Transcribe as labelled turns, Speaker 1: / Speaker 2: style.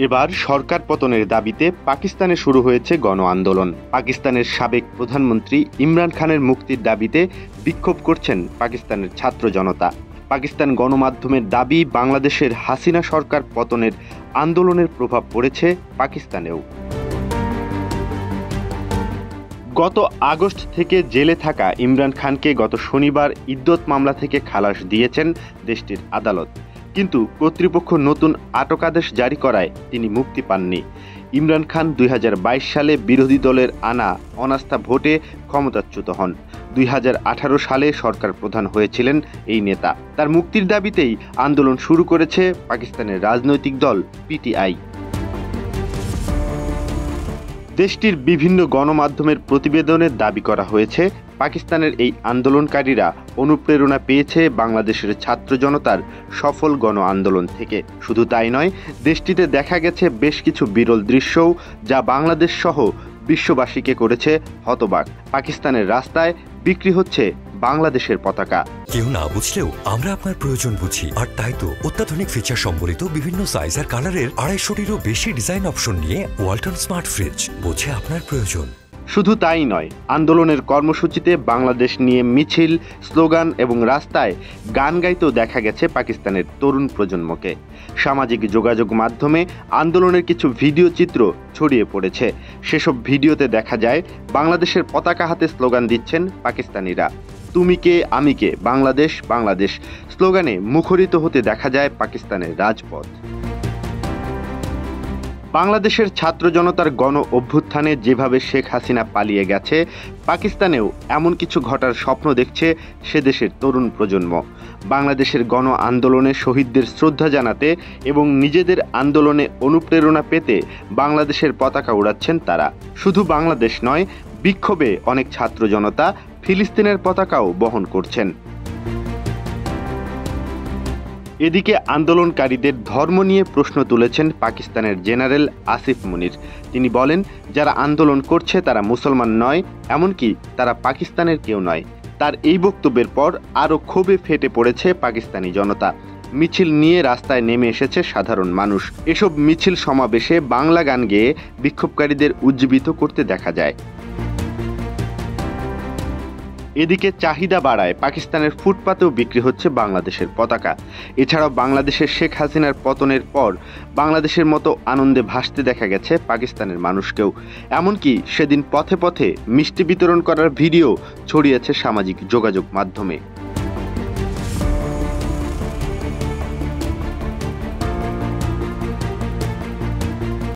Speaker 1: এবার সরকার পতনের দাবিতে পাকিস্তানে শুরু হয়েছে গণ আন্দোলন। পাকিস্তানের সাবেক প্রধানমন্ত্রী ইমরান খানের মুক্তির দাবিতে বিক্ষোভ করছেন পাকিস্তানের ছাত্র জনতা। পাকিস্তান গণমাধ্যমের দাবি, বাংলাদেশের হাসিনা সরকার পতনের আন্দোলনের প্রভাব পড়েছে পাকিস্তানেও। গত আগস্ট থেকে জেলে থাকা ইমরান খানকে গত শনিবার ইদ্যত মামলা থেকে খালাস দিয়েছেন দেশটির আদালত। কিন্তু কর্তৃপক্ষ নতুন আটকাদেশ জারি করায় তিনি মুক্তি পাননি। ইমরান খান 2022 সালে বিরোধী দলের আনা অনাস্থা ভোটে ক্ষমতাচ্যুত হন। 2018 সালে সরকার প্রধান হয়েছিলেন এই নেতা। তার মুক্তির দাবিতেই আন্দোলন শুরু করেছে পাকিস্তানের রাজনৈতিক দল পিটিআই। দেশটির বিভিন্ন গণমাধ্যমের প্রতিবেদনে দাবি করা হয়েছে, পাকিস্তানের এই আন্দোলনকারীরা অনুপ্রেরণা পেয়েছে বাংলাদেশের ছাত্র জনতার সফল গণ আন্দোলন থেকে। শুধু তাই নয়, দেশটিতে দেখা গেছে বেশ কিছু বিরল দৃশ্যও, যা বাংলাদেশ সহ বিশ্ববাসীকে করেছে হতবাক। পাকিস্তানের রাস্তায় বিক্রি হচ্ছে বাংলাদেশের পতাকা।
Speaker 2: কেউ না বুঝলেও আমরা আপনার প্রয়োজন বুঝি, আর তাই তো অত্যাধুনিক ফিচার সম্বলিত বিভিন্ন সাইজ আর কালারের 250-টিরও বেশি ডিজাইন অপশন নিয়ে ওয়ালটন স্মার্ট ফ্রিজ বোঝে আপনার প্রয়োজন।
Speaker 1: শুধু তাই নয়, আন্দোলনের কর্মসূচিতে বাংলাদেশ নিয়ে মিছিল, স্লোগান এবং রাস্তায় গান গাইতেও দেখা গেছে পাকিস্তানের তরুণ প্রজন্মকে। সামাজিক যোগাযোগ মাধ্যমে আন্দোলনের কিছু ভিডিও চিত্র ছড়িয়ে পড়েছে। সেসব ভিডিওতে দেখা যায় বাংলাদেশের পতাকা হাতে স্লোগান দিচ্ছেন পাকিস্তানিরা। তুমি কে আমি কে, বাংলাদেশ বাংলাদেশ স্লোগানে মুখরিত হতে দেখা যায় পাকিস্তানের রাজপথ। বাংলাদেশের ছাত্র জনতার গণ অভ্যুত্থানে যেভাবে শেখ হাসিনা পালিয়ে গেছে, পাকিস্তানেও এমন কিছু ঘটার স্বপ্ন দেখছে সে দেশের তরুণ প্রজন্ম। বাংলাদেশের গণ আন্দোলনে শহীদদের শ্রদ্ধা জানাতে এবং নিজেদের আন্দোলনে অনুপ্রেরণা পেতে বাংলাদেশের পতাকা উড়াচ্ছেন তারা। শুধু বাংলাদেশ নয়, বিক্ষোভে অনেক ছাত্র জনতা ফিলিস্তিনের পতাকাও বহন করছেন। এদিকে আন্দোলনকারীদের ধর্ম নিয়ে প্রশ্ন তুলেছেন পাকিস্তানের জেনারেল আসিফ মুনির। তিনি বলেন, যারা আন্দোলন করছে তারা মুসলমান নয়, এমনকি তারা পাকিস্তানের কেউ নয়। তার এই বক্তব্যের পর আরও ক্ষোভে ফেটে পড়েছে পাকিস্তানি জনতা। মিছিল নিয়ে রাস্তায় নেমে এসেছে সাধারণ মানুষ। এসব মিছিল সমাবেশে বাংলা গান গেয়ে বিক্ষোভকারীদের উজ্জীবিত করতে দেখা যায়। এদিকে চাহিদা বাড়ায় পাকিস্তানের ফুটপাতেও বিক্রি হচ্ছে বাংলাদেশের পতাকা। এছাড়াও বাংলাদেশের শেখ হাসিনার পতনের পর বাংলাদেশের মতো আনন্দে ভাসতে দেখা গেছে পাকিস্তানের মানুষকেও। এমনকি সেদিন পথে পথে মিষ্টি বিতরণ করার ভিডিও ছড়িয়েছে সামাজিক যোগাযোগ মাধ্যমে।